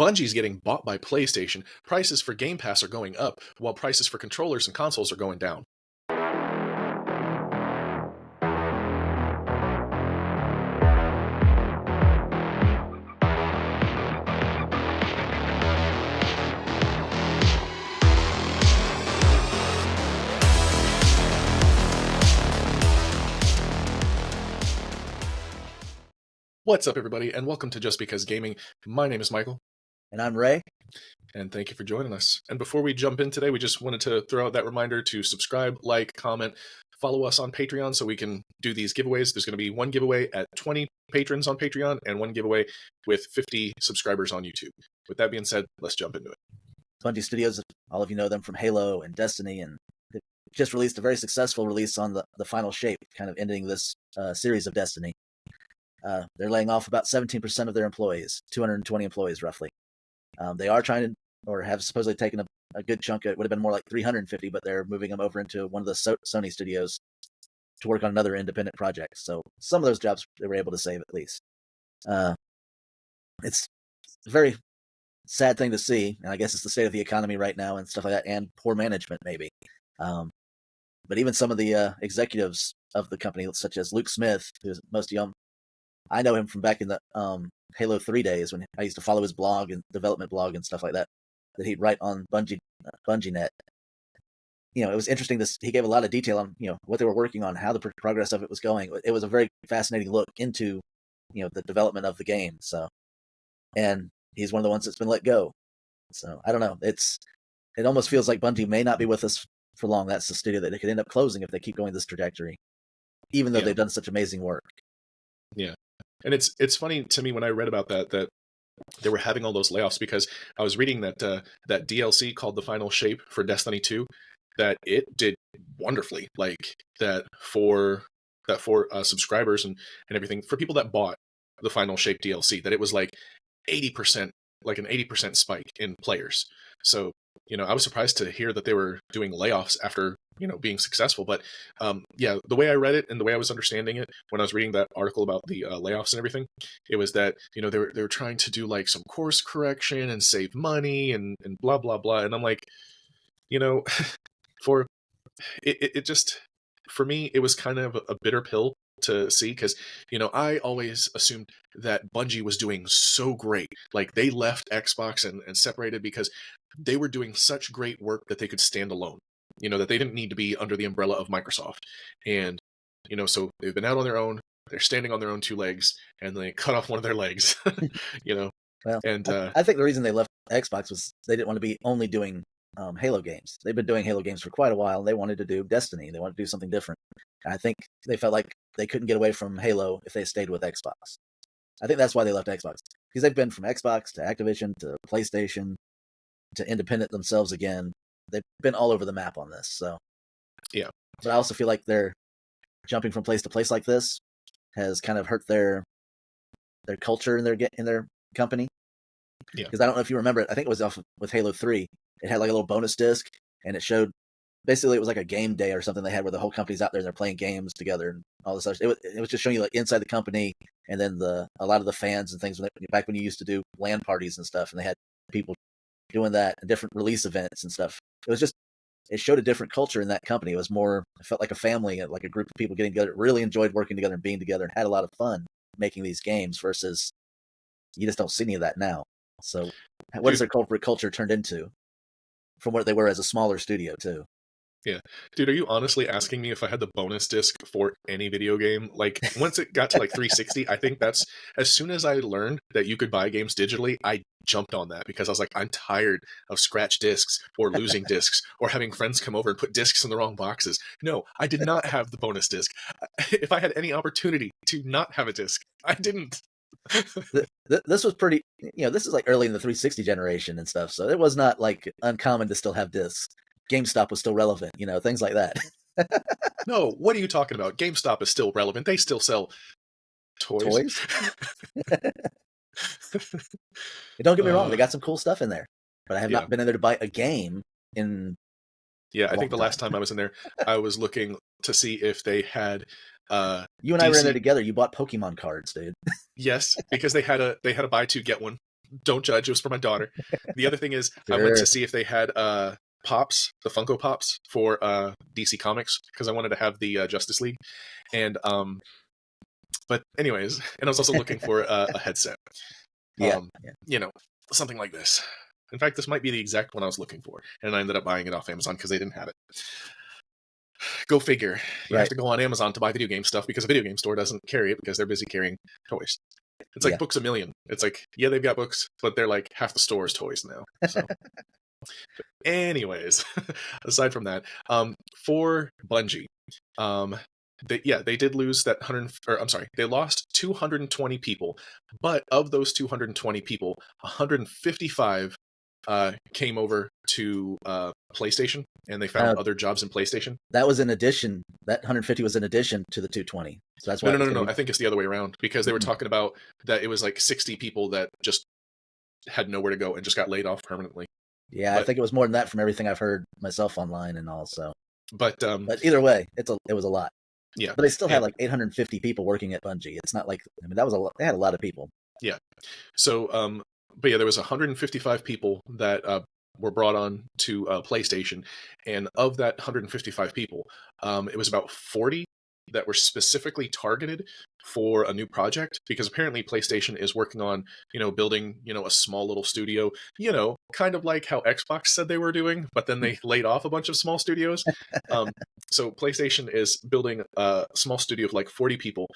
Bungie's getting bought by PlayStation. Prices for Game Pass are going up, while prices for controllers and consoles are going down. What's up, everybody, and welcome to Just Because Gaming. My name is Michael. And I'm Ray. And thank you for joining us. And before we jump in today, we just wanted to throw out that reminder to subscribe, like, comment, follow us on Patreon so we can do these giveaways. There's going to be one giveaway at 20 patrons on Patreon and one giveaway with 50 subscribers on YouTube. With that being said, let's jump into it. Bungie Studios, all of you know them from Halo and Destiny, and they've just released a very successful release on the final shape, kind of ending this series of Destiny. They're laying off about 17% of their employees, 220 employees roughly. They are trying to, or have supposedly taken a good chunk. It would have been more like 350, but they're moving them over into one of the Sony studios to work on another independent project. So some of those jobs they were able to save at least. It's a very sad thing to see, and I guess it's the state of the economy right now and stuff like that, and poor management maybe. But even some of the executives of the company, such as Luke Smith, who's most young, I know him from back in the Halo 3 days when I used to follow his blog and development blog and stuff like that he'd write on BungieNet. You know, it was interesting. He gave a lot of detail on, what they were working on, how the progress of it was going. It was a very fascinating look into, the development of the game. So, and he's one of the ones that's been let go. So I don't know. It almost feels like Bungie may not be with us for long. That's the studio that they could end up closing if they keep going this trajectory, even though they've done such amazing work. Yeah. And it's funny to me when I read about that they were having all those layoffs, because I was reading that that DLC called The Final Shape for Destiny 2, that it did wonderfully, like that for subscribers and everything, for people that bought the Final Shape DLC, that it was like 80%, like an 80% spike in players. So, I was surprised to hear that they were doing layoffs after, being successful. But the way I read it and the way I was understanding it when I was reading that article about the layoffs and everything, it was that, they were trying to do like some course correction and save money and blah, blah, blah. And I'm like, for it just, for me, it was kind of a bitter pill to see, because I always assumed that Bungie was doing so great, like they left Xbox and separated because they were doing such great work that they could stand alone, that they didn't need to be under the umbrella of Microsoft. And so they've been out on their own, they're standing on their own two legs, and they cut off one of their legs. Well, and I think the reason they left Xbox was they didn't want to be only doing Halo games. They've been doing Halo games for quite a while. They wanted to do Destiny. They wanted to do something different. And I think they felt like they couldn't get away from Halo if they stayed with Xbox. I think that's why they left Xbox, because they've been from Xbox to Activision to PlayStation to independent themselves again. They've been all over the map on this. So yeah, but I also feel like they're jumping from place to place like this has kind of hurt their culture in their company. Yeah, because I don't know if you remember it. I think it was off with Halo 3. It had like a little bonus disc, and it showed, basically it was like a game day or something they had where the whole company's out there and they're playing games together and all this other stuff. It was just showing you like inside the company, and then a lot of the fans and things back when you used to do LAN parties and stuff, and they had people doing that and different release events and stuff. It showed a different culture in that company. It felt like a family, like a group of people getting together, really enjoyed working together and being together and had a lot of fun making these games, versus you just don't see any of that now. So what has their corporate culture turned into from what they were as a smaller studio too? Yeah. Dude, are you honestly asking me if I had the bonus disc for any video game? Like, once it got to like 360, I think that's, as soon as I learned that you could buy games digitally, I jumped on that, because I was like, I'm tired of scratch discs or losing discs or having friends come over and put discs in the wrong boxes. No, I did not have the bonus disc. If I had any opportunity to not have a disc, I didn't. This was pretty, this is like early in the 360 generation and stuff, so it was not like uncommon to still have discs. GameStop was still relevant, things like that. No, what are you talking about? GameStop is still relevant. They still sell toys. Don't get me wrong, they got some cool stuff in there, but I have not been in there to buy a game in. Yeah, I think the last time I was in there, I was looking to see if they had. You and I were in there together. You bought Pokemon cards, dude. Yes, because they had a buy two get one Don't judge. It was for my daughter. The other thing is, I went Sure. to see if they had Pops, the Funko Pops for DC Comics, because I wanted to have the Justice League. And but anyways, and I was also looking for a headset. Yeah. Yeah. You know, something like this. In fact, this might be the exact one I was looking for, and I ended up buying it off Amazon because they didn't have it. Go figure. You have Right. to go on Amazon to buy video game stuff because a video game store doesn't carry it because they're busy carrying toys. It's Yeah. like Books A Million. It's like, yeah, they've got books, but they're like half the store is toys now. So, anyways, aside from that, for Bungie, they did lose that 100, or I'm sorry, they lost 220 people, but of those 220 people, 155 came over to PlayStation, and they found Uh, other jobs in PlayStation. that was in addition. That 150 was in addition to the 220. So that's No, why no, it no, was no, going no. to I think it's the other way around because they were be. talking about that it was like 60 people that just had nowhere to go and just got laid off permanently. Yeah, I But think it was more than that from everything I've heard myself online and all. So, but but either way, it was a lot. yeah, But they still had and like 850 people working at Bungie. It's not like, I mean, that was a lot. They had a lot of people. yeah. So but yeah, there was 155 people that were brought on to PlayStation, and of that 155 people, it was about 40 that were specifically targeted for a new project because apparently PlayStation is working on, building, a small little studio, kind of like how Xbox said they were doing, but then they laid off a bunch of small studios. Um, so PlayStation is building a small studio of like 40 people.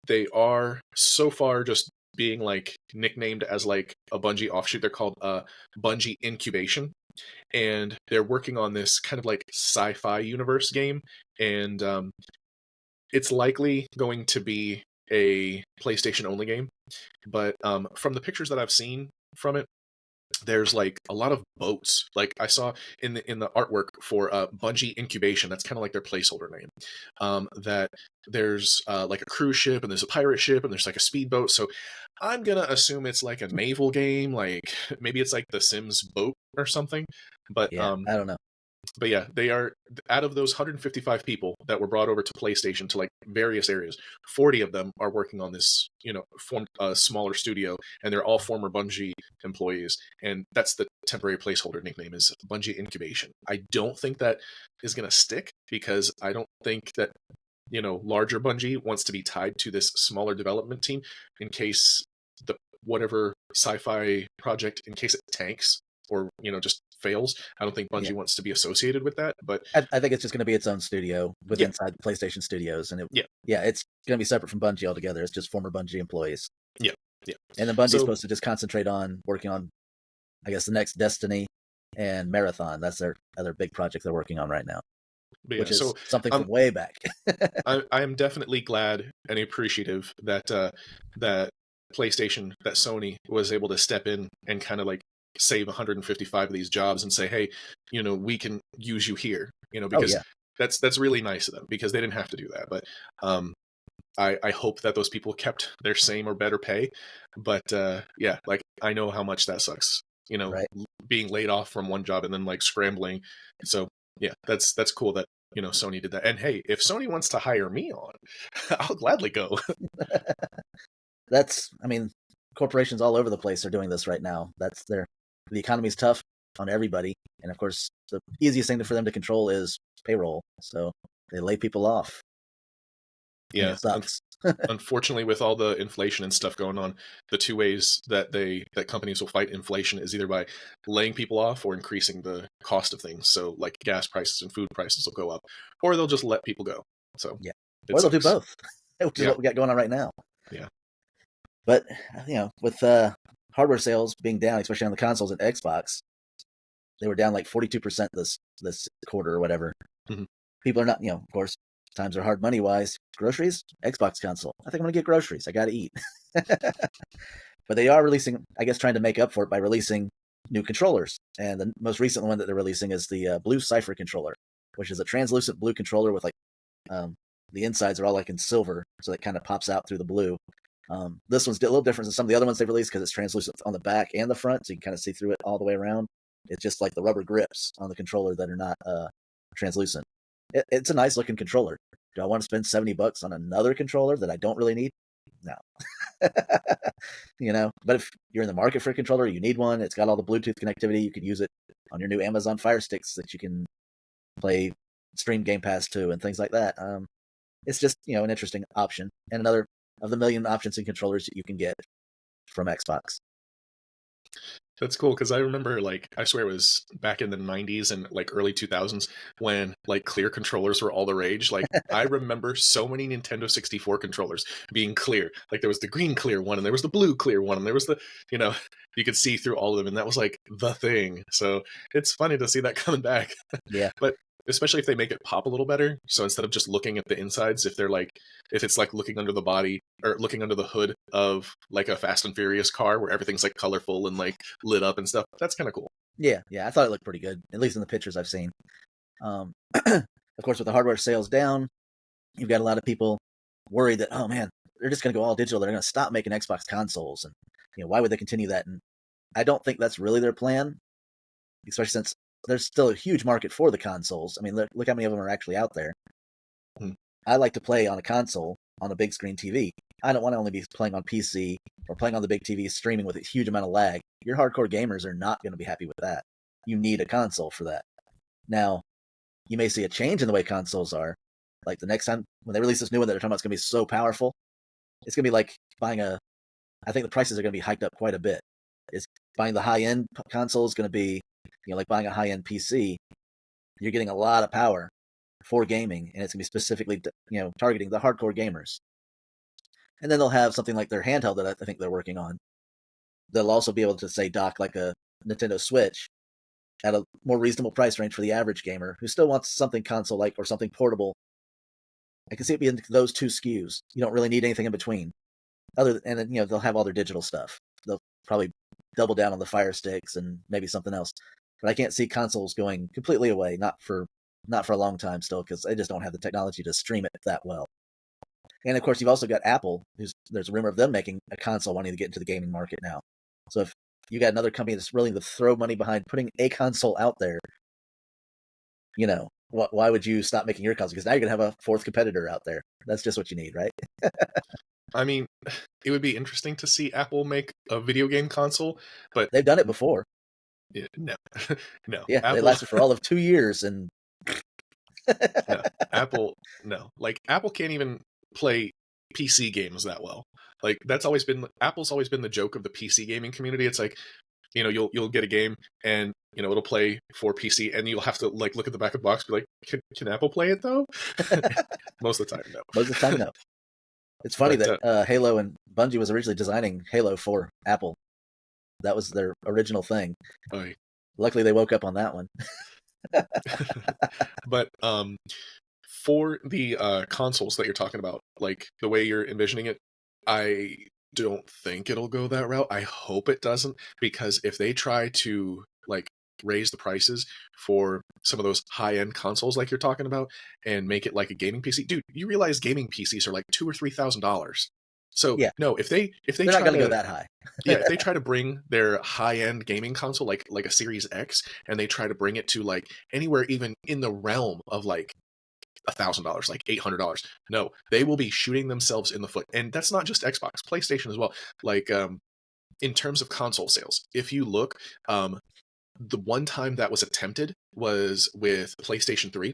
They are so far just being like nicknamed as like a Bungie offshoot. They're called Bungie Incubation, and they're working on this kind of like sci-fi universe game, and it's likely going to be a PlayStation only game. But from the pictures that I've seen from it, there's like a lot of boats. Like I saw in the artwork for Bungie Incubation, that's kind of like their placeholder name. That there's like a cruise ship, and there's a pirate ship, and there's like a speedboat. So I'm gonna assume it's like a naval game, like maybe it's like the Sims boat or something. But Yeah, I don't know. but yeah, they are out of those 155 people that were brought over to PlayStation to like various areas. 40 of them are working on this, formed a smaller studio, and they're all former Bungie employees. And that's the temporary placeholder nickname is Bungie Incubation. I don't think that is going to stick because I don't think that larger Bungie wants to be tied to this smaller development team in case the whatever sci-fi project in case it tanks or just fails. I don't think Bungie Yeah, wants to be associated with that, but I think it's just going to be its own studio with yeah, inside PlayStation Studios, and yeah, yeah, it's going to be separate from Bungie altogether. It's just former Bungie employees, yeah, yeah. and then Bungie's So supposed to just concentrate on working on, I guess, the next Destiny and Marathon. That's their other big project they're working on right now, but yeah, which is so something um from way back. I am definitely glad and appreciative that that PlayStation, that Sony was able to step in and kind of like save 155 of these jobs and say, hey, we can use you here, Oh because yeah, that's really nice of them because they didn't have to do that. But I hope that those people kept their same or better pay. But yeah, like I know how much that sucks, right. being laid off from one job and then like scrambling. So yeah, that's cool that Sony did that. And hey, if Sony wants to hire me on, I'll gladly go. That's, I mean, corporations all over the place are doing this right now. The economy's tough on everybody, and of course, the easiest thing for them to control is payroll. So they lay people off, and Yeah, it sucks. unfortunately, with all the inflation and stuff going on, the two ways that companies will fight inflation is either by laying people off or increasing the cost of things. So like gas prices and food prices will go up, or they'll just let people go. So Yeah, it or they'll do sucks. both, which is Yeah, what we got going on right now. yeah, But with hardware sales being down, especially on the consoles and Xbox, they were down like 42% this quarter or whatever. hmm People are not, of course, times are hard money wise. Groceries, Xbox console. I think I'm gonna get groceries. I got to eat. But they are releasing, I guess, trying to make up for it by releasing new controllers. And the most recent one that they're releasing is the Blue Cipher controller, which is a translucent blue controller with like the insides are all like in silver, so that kind of pops out through the blue. This one's a little different than some of the other ones they've released because it's translucent on the back and the front, so you can kind of see through it all the way around. It's just like the rubber grips on the controller that are not translucent. It's a nice looking controller. Do I want to spend $70 on another controller that I don't really need? No. But if you're in the market for a controller, you need one. It's got all the Bluetooth connectivity. You can use it on your new Amazon Fire Sticks that you can play stream Gamepass to and things like that. It's just an interesting option and another of the million options and controllers that you can get from Xbox. That's cool because I remember, like, I swear it was back in the 90s and like early 2000s when like clear controllers were all the rage. Like, I remember so many Nintendo 64 controllers being clear. Like, there was the green clear one, and there was the blue clear one, and there was the, you could see through all of them, and that was like the thing. So it's funny to see that coming back. Yeah. But especially if they make it pop a little better. So instead of just looking at the insides, if it's like looking under the body or looking under the hood of like a Fast and Furious car where everything's like colorful and like lit up and stuff, that's kind of cool. Yeah, I thought it looked pretty good, at least in the pictures I've seen. Of course, with the hardware sales down, you've got a lot of people worried that, oh man, they're just going to go all digital. They're going to stop making Xbox consoles, and why would they continue that? And I don't think that's really their plan, especially since there's still a huge market for the consoles. I mean, look how many of them are actually out there. I like to play on a console on a big screen TV. I don't want to only be playing on PC or playing on the big TV streaming with a huge amount of lag. Your hardcore gamers are not going to be happy with that. You need a console for that. Now, you may see a change in the way consoles are. Like the next time when they release this new one that they're talking about, it's going to be so powerful. It's going to be like buying I think the prices are going to be hiked up quite a bit. It's buying the high-end console is going to be, like buying a high-end PC. You're getting a lot of power for gaming, and it's going to be specifically, targeting the hardcore gamers. And then they'll have something like their handheld that I think they're working on. They'll also be able to, say, dock like a Nintendo Switch at a more reasonable price range for the average gamer who still wants something console-like or something portable. I can see it being those two SKUs. You don't really need anything in between. And then, they'll have all their digital stuff. They'll probably double down on the Fire Sticks and maybe something else. But I can't see consoles going completely away, not for a long time still, because they just don't have the technology to stream it that well. And of course, you've also got Apple, there's a rumor of them making a console wanting to get into the gaming market now. So if you got another company that's willing to throw money behind putting a console out there, why would you stop making your console? Because now you're going to have a fourth competitor out there. That's just what you need, right? I mean, it would be interesting to see Apple make a video game console, but they've done it before. Yeah, no. Yeah, Apple, they lasted for all of 2 years, and no, Apple, no. Like, Apple can't even play PC games that well. Like, Apple's always been the joke of the PC gaming community. It's like, you'll get a game and it'll play for PC, and you'll have to like look at the back of the box, and be like, can Apple play it though? Most of the time, no. Most of the time, no. It's funny that Halo and Bungie was originally designing Halo for Apple. That was their original thing. Oh, yeah. Luckily, they woke up on that one. But for the consoles that you're talking about, like the way you're envisioning it, I don't think it'll go that route. I hope it doesn't, because if they try to like raise the prices for some of those high-end consoles like you're talking about and make it like a gaming PC, dude, you realize gaming PCs are like $2,000 or $3,000. So yeah. No, if they're not going to go that high. Yeah, if they try to bring their high-end gaming console like a Series X, and they try to bring it to like anywhere even in the realm of like $1,000, like $800, no, they will be shooting themselves in the foot. And that's not just Xbox, PlayStation as well. Like in terms of console sales, if you look, the one time that was attempted was with PlayStation 3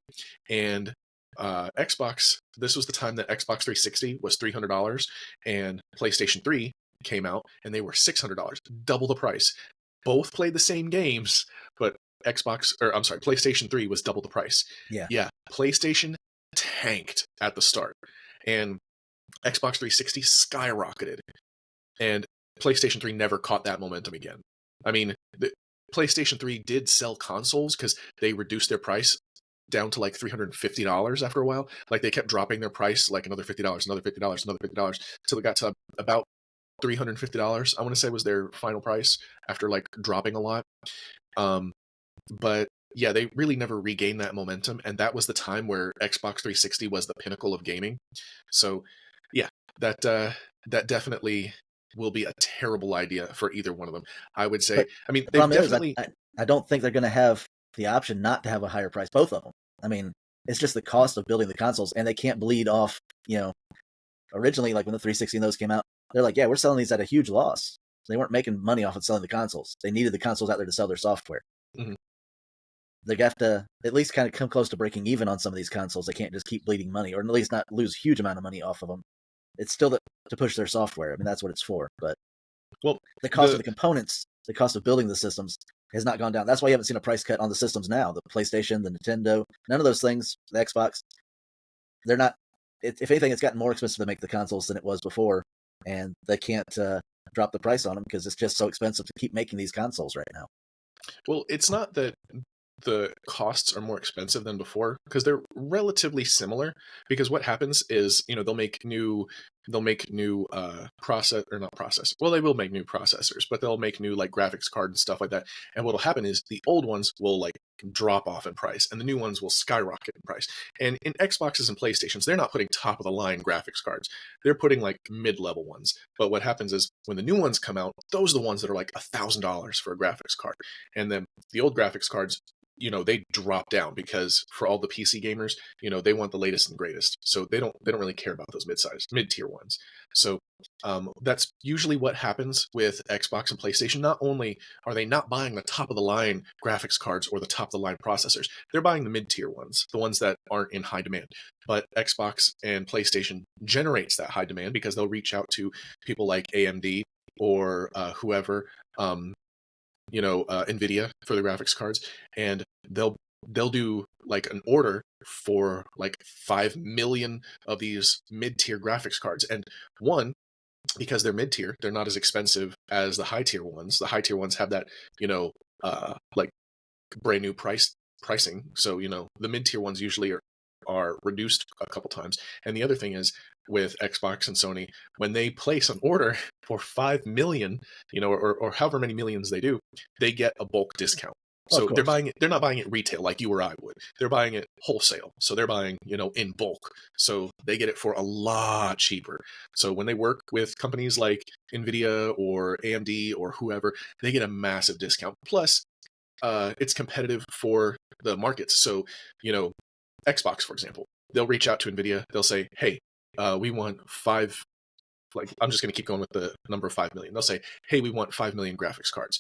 and Xbox. This was the time that Xbox 360 was $300 and PlayStation 3 came out and they were $600, double the price. Both played the same games, but PlayStation 3 was double the price. Yeah. PlayStation tanked at the start, and Xbox 360 skyrocketed, and PlayStation 3 never caught that momentum again. I mean, the PlayStation 3 did sell consoles because they reduced their price down to like $350 after a while. Like, they kept dropping their price like another $50, another $50, another $50, till it got to about $350. I want to say was their final price after like dropping a lot. But yeah, they really never regained that momentum, and that was the time where Xbox 360 was the pinnacle of gaming. So yeah, that definitely will be a terrible idea for either one of them. I would say. I mean, they definitely. I don't think they're going to have the option not to have a higher price. Both of them. I mean, it's just the cost of building the consoles, and they can't bleed off, originally, like when the 360 and those came out, they're like, yeah, we're selling these at a huge loss. So they weren't making money off of selling the consoles. They needed the consoles out there to sell their software. Mm-hmm. They have to at least kind of come close to breaking even on some of these consoles. They can't just keep bleeding money, or at least not lose a huge amount of money off of them. It's still to push their software. I mean, that's what it's for. But Well, the cost of the components, the cost of building the systems has not gone down. That's why you haven't seen a price cut on the systems now. The PlayStation, the Nintendo, none of those things, the Xbox, they're not. If anything, it's gotten more expensive to make the consoles than it was before, and they can't drop the price on them because it's just so expensive to keep making these consoles right now. Well, it's not that the costs are more expensive than before, because they're relatively similar. Because what happens is, they'll make new process, or not process. Well, they will make new processors, but they'll make new like graphics cards and stuff like that. And what'll happen is the old ones will like drop off in price, and the new ones will skyrocket in price. And in Xboxes and PlayStations, they're not putting top of the line graphics cards; they're putting like mid-level ones. But what happens is when the new ones come out, those are the ones that are like $1,000 for a graphics card, and then the old graphics cards, they drop down because for all the PC gamers, they want the latest and greatest. So they don't really care about those mid-tier ones. So that's usually what happens with Xbox and PlayStation. Not only are they not buying the top of the line graphics cards or the top of the line processors, they're buying the mid-tier ones, the ones that aren't in high demand. But Xbox and PlayStation generates that high demand because they'll reach out to people like AMD or whoever, NVIDIA for the graphics cards, and they'll do like an order for like 5 million of these mid-tier graphics cards. And one, because they're mid-tier, they're not as expensive as the high-tier ones. The high-tier ones have that, like brand new pricing. So, the mid-tier ones usually are reduced a couple times. And the other thing is, with Xbox and Sony, when they place an order for 5 million, or however many millions they do, they get a bulk discount. So they're not buying it retail like you or I would. They're buying it wholesale. So they're buying, in bulk. So they get it for a lot cheaper. So when they work with companies like NVIDIA or AMD or whoever, they get a massive discount. Plus, it's competitive for the markets. So, Xbox, for example, they'll reach out to NVIDIA. They'll say, hey, we want I'm just going to keep going with the number of 5 million. They'll say, hey, we want 5 million graphics cards.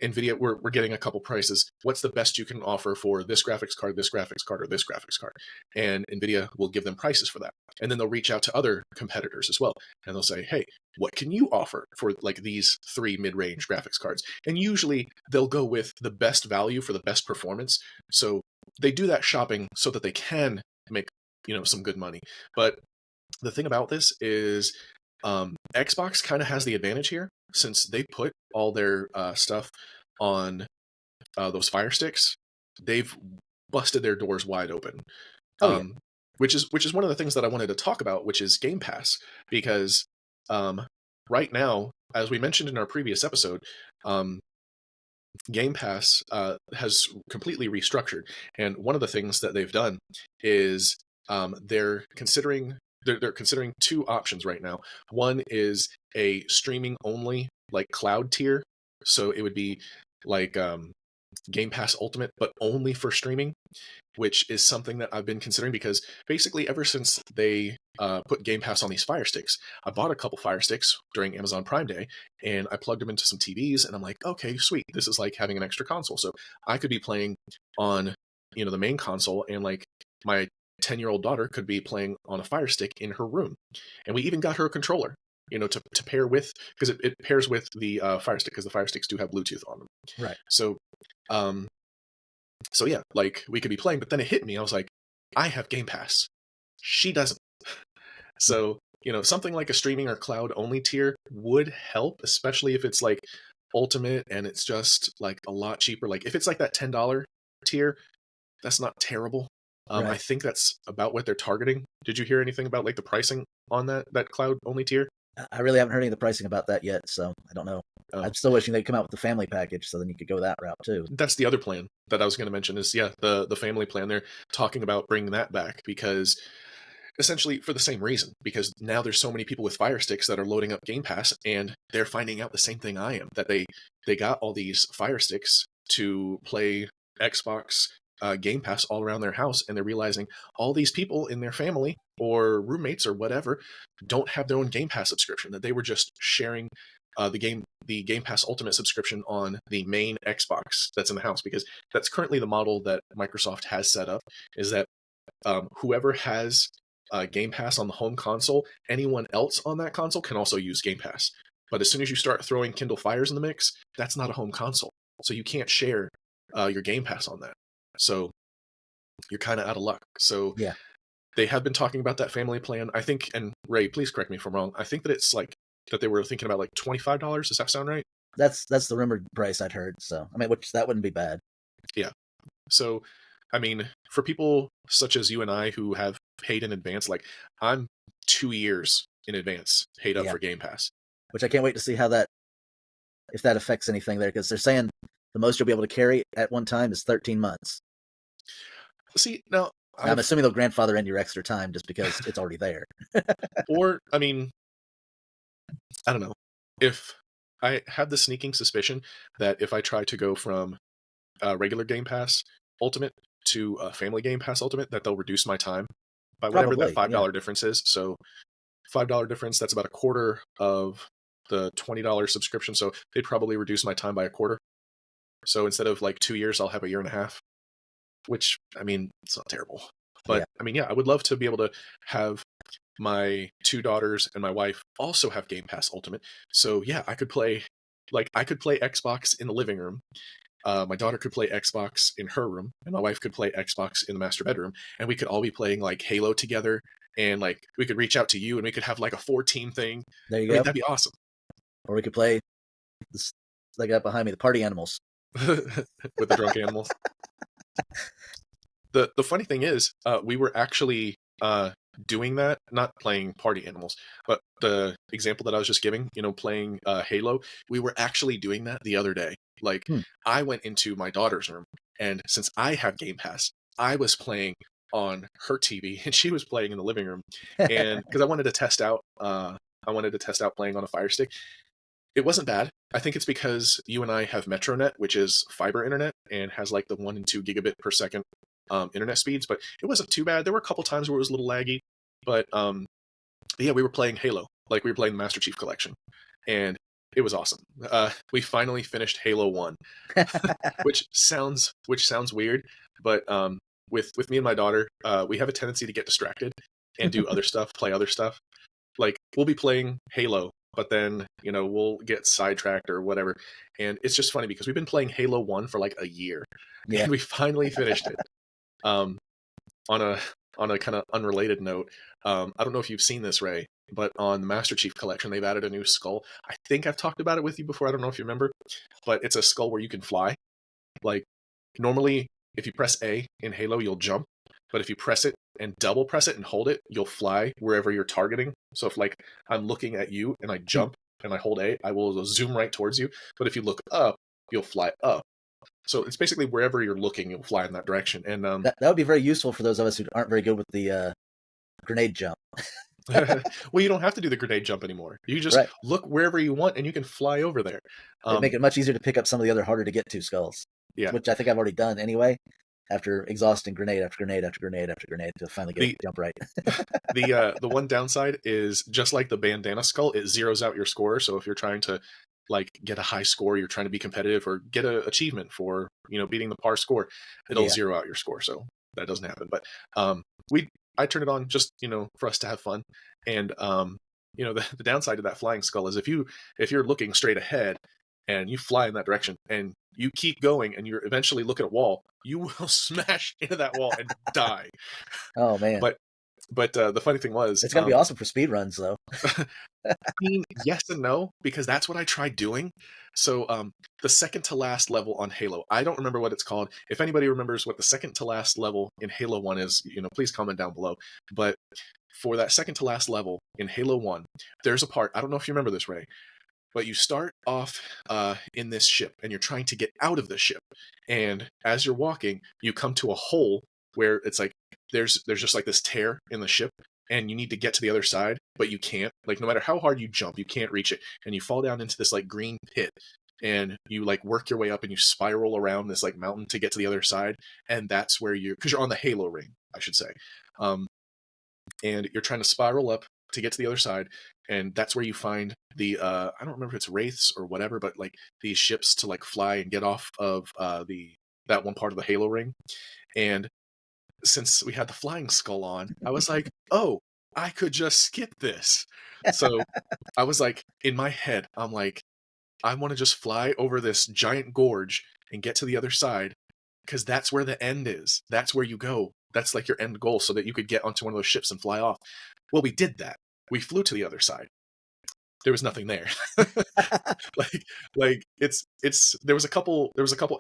NVIDIA, we're getting a couple prices. What's the best you can offer for this graphics card, this graphics card, or this graphics card? And NVIDIA will give them prices for that. And then they'll reach out to other competitors as well. And they'll say, hey, what can you offer for like these 3 mid-range graphics cards? And usually they'll go with the best value for the best performance. So they do that shopping so that they can make, some good money. But the thing about this is, Xbox kind of has the advantage here since they put all their stuff on those Fire Sticks. They've busted their doors wide open. Which is one of the things that I wanted to talk about, which is Game Pass, because right now, as we mentioned in our previous episode, Game Pass has completely restructured, and one of the things that they've done is they're considering 2 options right now. One is a streaming only like cloud tier, so it would be like Game Pass Ultimate, but only for streaming, which is something that I've been considering because basically ever since they put Game Pass on these Fire Sticks, I bought a couple Fire Sticks during Amazon Prime Day, and I plugged them into some TVs, and I'm like, okay, sweet, this is like having an extra console, so I could be playing on the main console, and like my 10-year-old daughter could be playing on a Fire Stick in her room, and we even got her a controller, to pair with, because it pairs with the Fire Stick, because the Fire Sticks do have Bluetooth on them. Right. So yeah, like we could be playing, but then it hit me. I was like, I have Game Pass. She doesn't. So, something like a streaming or cloud only tier would help, especially if it's like Ultimate and it's just like a lot cheaper. Like if it's like that $10 tier, that's not terrible. Right. I think that's about what they're targeting. Did you hear anything about like the pricing on that cloud only tier? I really haven't heard any of the pricing about that yet, so I don't know. I'm still wishing they'd come out with the family package, so then you could go that route too. That's the other plan that I was going to mention is, the family plan. They're talking about bringing that back because essentially for the same reason, because now there's so many people with Fire Sticks that are loading up Game Pass, and they're finding out the same thing I am, that they got all these Fire Sticks to play Xbox Game Pass all around their house, and they're realizing all these people in their family or roommates or whatever don't have their own Game Pass subscription, that they were just sharing the Game Pass Ultimate subscription on the main Xbox that's in the house, because that's currently the model that Microsoft has set up, is that whoever has Game Pass on the home console, anyone else on that console can also use Game Pass. But as soon as you start throwing Kindle Fires in the mix, that's not a home console, so you can't share your Game Pass on that. So you're kind of out of luck. So Yeah, they have been talking about that family plan. I think, and Ray, please correct me if I'm wrong, I think that it's like that they were thinking about like $25. Does that sound right? that's the rumored price I'd heard. So I mean, which that wouldn't be bad. Yeah. So, I mean, for people such as you and I who have paid in advance, like I'm 2 years in advance paid up Yeah. for Game Pass. Which I can't wait to see how that, if that affects anything there, because they're saying the most you'll be able to carry at one time is 13 months. See, now I'm assuming they'll grandfather in your extra time just because it's already there. or I mean, I don't know. If I have the sneaking suspicion that if I try to go from regular Game Pass Ultimate to Family Game Pass Ultimate, that they'll reduce my time by whatever Probably, that $5 yeah. difference is. So $5 difference, that's about a quarter of the $20 subscription. So they'd probably reduce my time by a quarter. So instead of like 2 years, I'll have a year and a half, which, I mean, it's not terrible. But Yeah. I mean, yeah, I would love to be able to have my 2 daughters and my wife also have Game Pass Ultimate. So yeah, I could play Xbox in the living room. My daughter could play Xbox in her room, and my wife could play Xbox in the master bedroom, and we could all be playing like Halo together. And like we could reach out to you, and we could have like a 4-team thing. There you I mean, go. that'd be awesome. Or we could play this, like up behind me, the party animals. With the drunk animals. The funny thing is, we were actually doing that, not playing party animals, but the example that I was just giving, playing Halo, we were actually doing that the other day. Like, I went into my daughter's room, and since I have Game Pass, I was playing on her TV, and she was playing in the living room. And because I wanted to test out, playing on a Fire Stick. It wasn't bad. I think it's because you and I have MetroNet, which is fiber internet, and has like the 1 and 2 gigabit per second internet speeds, but it wasn't too bad. There were a couple times where it was a little laggy, but yeah, we were playing Halo, like we were playing the Master Chief Collection, and it was awesome. We finally finished Halo 1, which sounds weird, but with me and my daughter, we have a tendency to get distracted and do other stuff, play other stuff. Like we'll be playing Halo, but then we'll get sidetracked or whatever, and it's just funny because we've been playing Halo 1 for like a year, Yeah. and we finally finished it. On a kind of unrelated note, I don't know if you've seen this, Ray, but on the Master Chief Collection, they've added a new skull. I think I've talked about it with you before. I don't know if you remember, but it's a skull where you can fly. Like normally, if you press A in Halo, you'll jump, but if you press it and double press it and hold it, you'll fly wherever you're targeting. So if like I'm looking at you and I jump and I hold A, I will zoom right towards you. But if you look up, you'll fly up. So it's basically wherever you're looking, you'll fly in that direction. And That would be very useful for those of us who aren't very good with the grenade jump. well, you don't have to do the grenade jump anymore. You just Right. look wherever you want and you can fly over there. It'd make it much easier to pick up some of the other harder to get to skulls. Yeah. Which I think I've already done anyway, after exhausting grenade after grenade after grenade after grenade to finally get it to jump right. The one downside is just like the bandana skull, it zeroes out your score. So if you're trying to like get a high score, you're trying to be competitive or get an achievement for beating the par score, it'll zero out your score. So that doesn't happen. But I turn it on just for us to have fun. And the downside to that flying skull is if you're looking straight ahead and you fly in that direction and you keep going and you eventually look at a wall, you will smash into that wall and die. Oh man. But the funny thing was, it's gonna be awesome for speed runs though. I mean, yes and no, because that's what I tried doing. So the second to last level on Halo, I don't remember what it's called. If anybody remembers what the second to last level in Halo 1 is, please comment down below. But for that second to last level in Halo 1, there's a part, I don't know if you remember this, Ray, but you start off in this ship and you're trying to get out of the ship. And as you're walking, you come to a hole where it's like there's just like this tear in the ship and you need to get to the other side, but you can't. Like no matter how hard you jump, you can't reach it. And you fall down into this like green pit. and you like work your way up and you spiral around this like mountain to get to the other side, and that's where because you're on the Halo ring, I should say, and you're trying to spiral up to get to the other side, and that's where you find the I don't remember if it's wraiths or whatever, but like these ships to like fly and get off of the that one part of the Halo ring. And since we had the flying skull on, I was like, oh, I could just skip this. So I was like, in my head, I'm like, I want to just fly over this giant gorge and get to the other side, because that's where the end is. That's where you go. That's like your end goal, so that you could get onto one of those ships and fly off. Well, we did that. We flew to the other side. There was nothing there. like it's there was a couple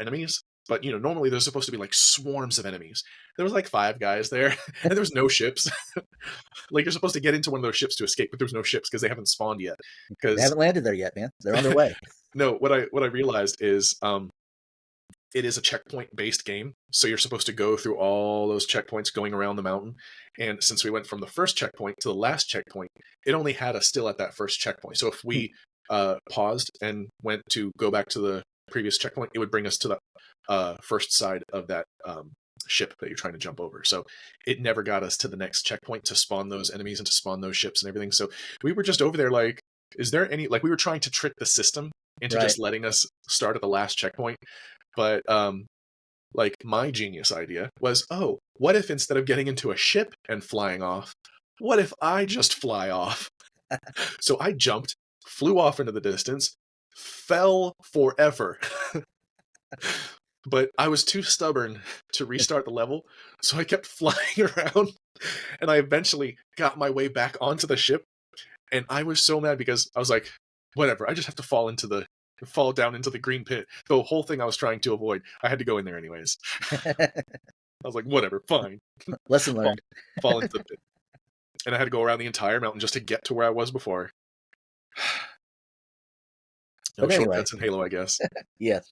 enemies, but normally there's supposed to be like swarms of enemies. There was like 5 guys there, and there was no ships. Like you're supposed to get into one of those ships to escape, but there's no ships because they haven't spawned yet. They Because haven't landed there yet, man. They're on their way. no, what I realized is it is a checkpoint based game, so you're supposed to go through all those checkpoints going around the mountain. And since we went from the first checkpoint to the last checkpoint, it only had us still at that first checkpoint. So if we paused and went to go back to the previous checkpoint, it would bring us to the first side of that ship that you're trying to jump over. So it never got us to the next checkpoint to spawn those enemies and to spawn those ships and everything. So we were just over there like, is there any, like, we were trying to trick the system into just letting us start at the last checkpoint. But like my genius idea was, oh, what if instead of getting into a ship and flying off, what if I just fly off? So I jumped, flew off into the distance, fell forever. But I was too stubborn to restart the level, so I kept flying around, and I eventually got my way back onto the ship. And I was so mad because I was like, whatever, I just have to fall down into the green pit. The whole thing I was trying to avoid, I had to go in there anyways. I was like, whatever, fine. Lesson learned. Fall into the pit. And I had to go around the entire mountain just to get to where I was before. No shortcuts in Halo, I guess. Yes.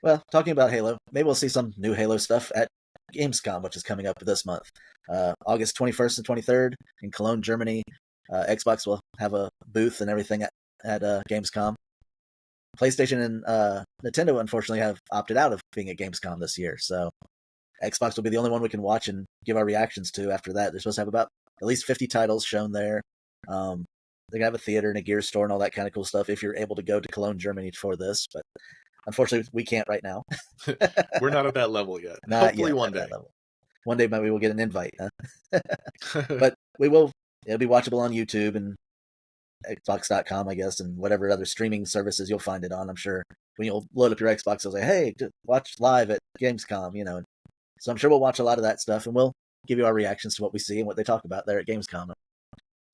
Well, talking about Halo, maybe we'll see some new Halo stuff at Gamescom, which is coming up this month. August 21st and 23rd in Cologne, Germany. Xbox will have a booth and everything at Gamescom. PlayStation and Nintendo, unfortunately, have opted out of being at Gamescom this year, so Xbox will be the only one we can watch and give our reactions to after that. They're supposed to have about at least 50 titles shown there. They're going to have a theater and a gear store and all that kind of cool stuff if you're able to go to Cologne, Germany for this, but unfortunately, we can't right now. We're not at that level yet. Not Hopefully yet one day. One day maybe we'll get an invite. Huh? But we will. It'll be watchable on YouTube and Xbox.com, I guess, and whatever other streaming services you'll find it on. I'm sure when you'll load up your Xbox, it'll say, hey, watch live at Gamescom, So I'm sure we'll watch a lot of that stuff, and we'll give you our reactions to what we see and what they talk about there at Gamescom.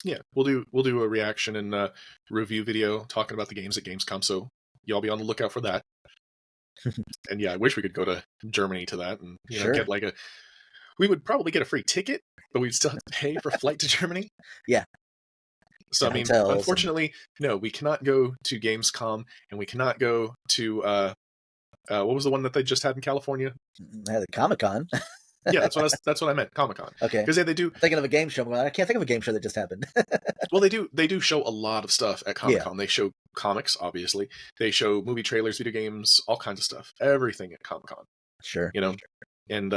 Yeah, we'll do a reaction and review video talking about the games at Gamescom, so y'all be on the lookout for that. And yeah, I wish we could go to Germany to that and Sure. get like we would probably get a free ticket, but we'd still have to pay for a flight to Germany. Yeah. So I mean, unfortunately, no, we cannot go to Gamescom, and we cannot go to what was the one that they just had in California? The Comic-Con. Yeah, that's what I meant, Comic-Con. Okay. Because they do. Thinking of a game show. I can't think of a game show that just happened. Well, they do show a lot of stuff at Comic-Con. Yeah. They show comics, obviously. They show movie trailers, video games, all kinds of stuff. Everything at Comic-Con. Sure. And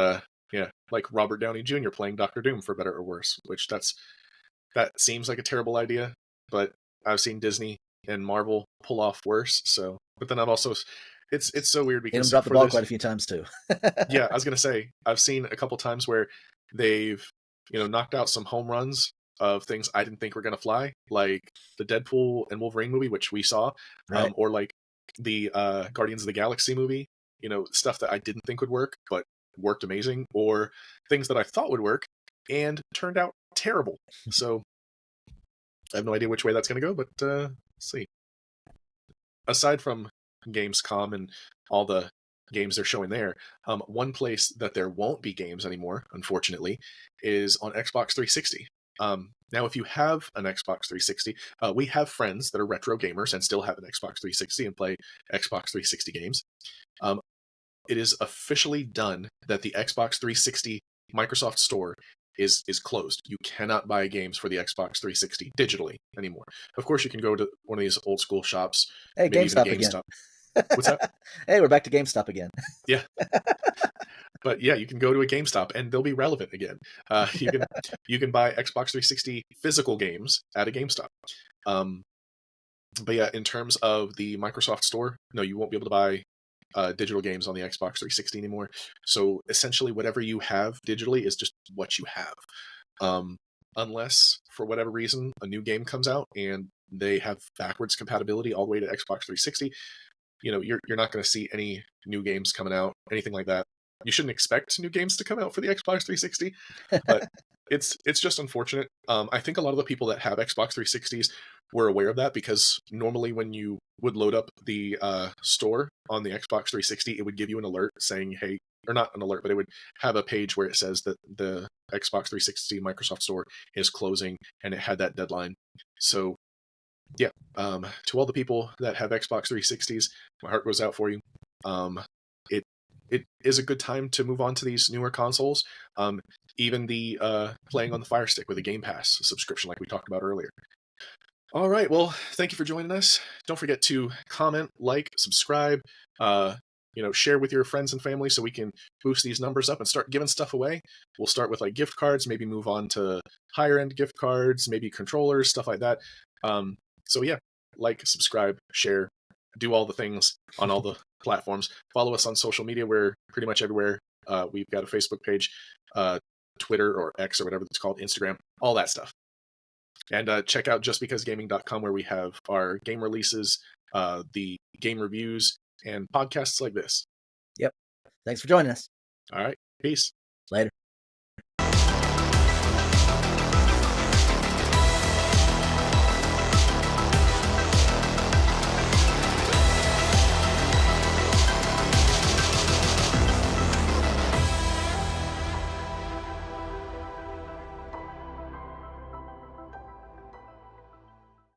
yeah, like Robert Downey Jr. playing Doctor Doom, for better or worse. Which that seems like a terrible idea, but I've seen Disney and Marvel pull off worse. So, but then I've also. It's so weird because dropped the ball quite a few times too. Yeah, I was gonna say I've seen a couple times where they've knocked out some home runs of things I didn't think were gonna fly, like the Deadpool and Wolverine movie, which we saw, right. Or like the Guardians of the Galaxy movie. Stuff that I didn't think would work but worked amazing, or things that I thought would work and turned out terrible. So I have no idea which way that's gonna go, but let's see. Aside from Gamescom and all the games they're showing there, one place that there won't be games anymore, unfortunately, is on Xbox 360. Now, if you have an Xbox 360, we have friends that are retro gamers and still have an Xbox 360 and play Xbox 360 games. It is officially done that the Xbox 360 Microsoft Store is closed. You cannot buy games for the Xbox 360 digitally anymore. Of course, you can go to one of these old school shops, Hey, maybe even a GameStop again. GameStop. What's that? Hey, we're back to GameStop again. Yeah. But yeah, you can go to a GameStop and they'll be relevant again. You can buy Xbox 360 physical games at a GameStop. Um, but yeah, in terms of the Microsoft Store, no, you won't be able to buy digital games on the Xbox 360 anymore. So essentially, whatever you have digitally is just what you have. Um, unless for whatever reason a new game comes out and they have backwards compatibility all the way to Xbox 360, you're not going to see any new games coming out, anything like that. You shouldn't expect new games to come out for the Xbox 360, but it's just unfortunate. I think a lot of the people that have Xbox 360s were aware of that, because normally when you would load up the store on the Xbox 360, it would give you an alert saying, hey, or not an alert, but it would have a page where it says that the Xbox 360 Microsoft Store is closing, and it had that deadline. So yeah, to all the people that have Xbox 360s, my heart goes out for you. It it is a good time to move on to these newer consoles. Even the playing on the Fire Stick with a Game Pass subscription, like we talked about earlier. All right, well, thank you for joining us. Don't forget to comment, like, subscribe, share with your friends and family so we can boost these numbers up and start giving stuff away. We'll start with like gift cards, maybe move on to higher end gift cards, maybe controllers, stuff like that. So yeah, like, subscribe, share, do all the things on all the platforms. Follow us on social media. We're pretty much everywhere. We've got a Facebook page, Twitter or X or whatever it's called, Instagram, all that stuff. And check out justbecausegaming.com, where we have our game releases, the game reviews, and podcasts like this. Yep. Thanks for joining us. All right. Peace. Later.